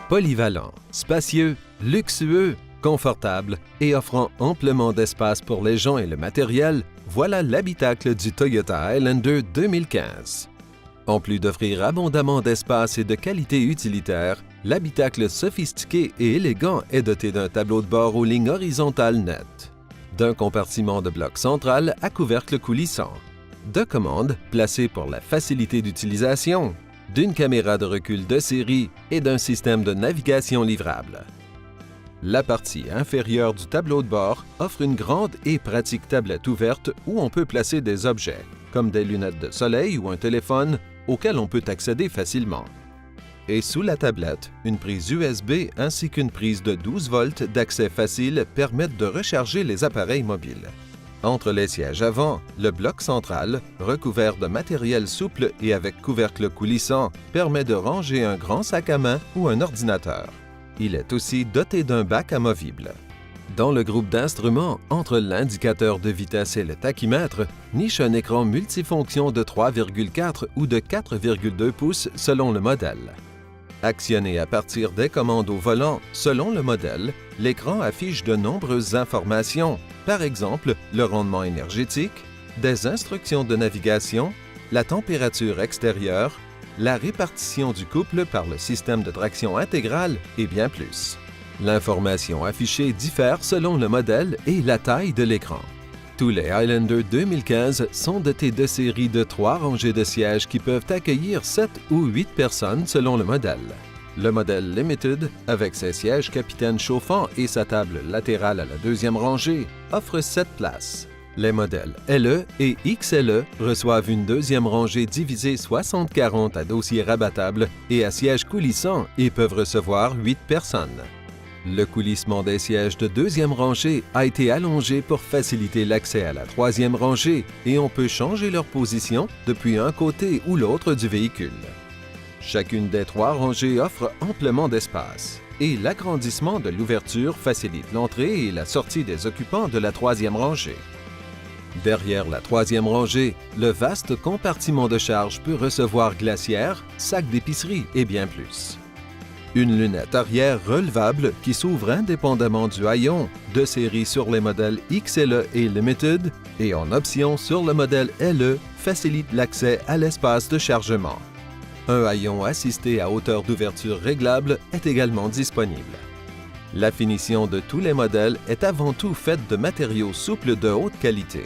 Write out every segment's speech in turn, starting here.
Polyvalent, spacieux, luxueux, confortable et offrant amplement d'espace pour les gens et le matériel, voilà l'habitacle du Toyota Highlander 2015. En plus d'offrir abondamment d'espace et de qualité utilitaire, l'habitacle sophistiqué et élégant est doté d'un tableau de bord aux lignes horizontales nettes, d'un compartiment de bloc central à couvercle coulissant, de commandes placées pour la facilité d'utilisation, d'une caméra de recul de série et d'un système de navigation livrable. La partie inférieure du tableau de bord offre une grande et pratique tablette ouverte où on peut placer des objets, comme des lunettes de soleil ou un téléphone, auxquels on peut accéder facilement. Et sous la tablette, une prise USB ainsi qu'une prise de 12 volts d'accès facile permettent de recharger les appareils mobiles. Entre les sièges avant, le bloc central, recouvert de matériel souple et avec couvercle coulissant, permet de ranger un grand sac à main ou un ordinateur. Il est aussi doté d'un bac amovible. Dans le groupe d'instruments, entre l'indicateur de vitesse et le tachymètre, niche un écran multifonction de 3,4 ou de 4,2 pouces selon le modèle. Actionné à partir des commandes au volant, selon le modèle, l'écran affiche de nombreuses informations, par exemple le rendement énergétique, des instructions de navigation, la température extérieure, la répartition du couple par le système de traction intégrale et bien plus. L'information affichée diffère selon le modèle et la taille de l'écran. Tous les Highlander 2015 sont dotés de séries de 3 rangées de sièges qui peuvent accueillir 7 ou 8 personnes selon le modèle. Le modèle Limited, avec ses sièges capitaine chauffants et sa table latérale à la deuxième rangée, offre 7 places. Les modèles LE et XLE reçoivent une deuxième rangée divisée 60-40 à dossier rabattable et à siège coulissant et peuvent recevoir 8 personnes. Le coulissement des sièges de deuxième rangée a été allongé pour faciliter l'accès à la troisième rangée et on peut changer leur position depuis un côté ou l'autre du véhicule. Chacune des 3 rangées offre amplement d'espace et l'agrandissement de l'ouverture facilite l'entrée et la sortie des occupants de la troisième rangée. Derrière la troisième rangée, le vaste compartiment de charge peut recevoir glacière, sac d'épicerie et bien plus. Une lunette arrière relevable qui s'ouvre indépendamment du haillon, de série sur les modèles XLE et Limited, et en option sur le modèle LE, facilite l'accès à l'espace de chargement. Un haillon assisté à hauteur d'ouverture réglable est également disponible. La finition de tous les modèles est avant tout faite de matériaux souples de haute qualité.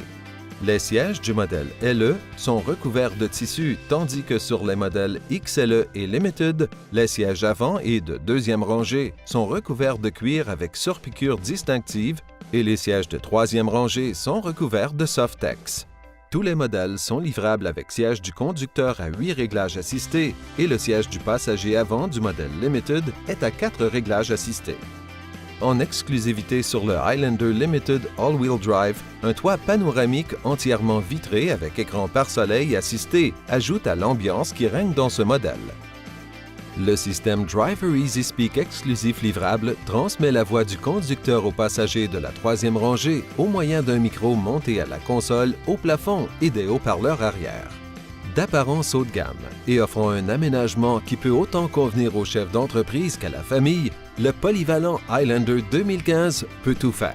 Les sièges du modèle LE sont recouverts de tissu, tandis que sur les modèles XLE et Limited, les sièges avant et de deuxième rangée sont recouverts de cuir avec surpiqûre distinctive et les sièges de troisième rangée sont recouverts de Softex. Tous les modèles sont livrables avec siège du conducteur à 8 réglages assistés et le siège du passager avant du modèle Limited est à 4 réglages assistés. En exclusivité sur le Highlander Limited All-Wheel Drive, un toit panoramique entièrement vitré avec écran pare-soleil assisté ajoute à l'ambiance qui règne dans ce modèle. Le système Driver Easy Speak exclusif livrable transmet la voix du conducteur au passager de la troisième rangée au moyen d'un micro monté à la console, au plafond et des haut-parleurs arrière. D'apparence haut de gamme et offrant un aménagement qui peut autant convenir aux chefs d'entreprise qu'à la famille, le polyvalent Highlander 2015 peut tout faire.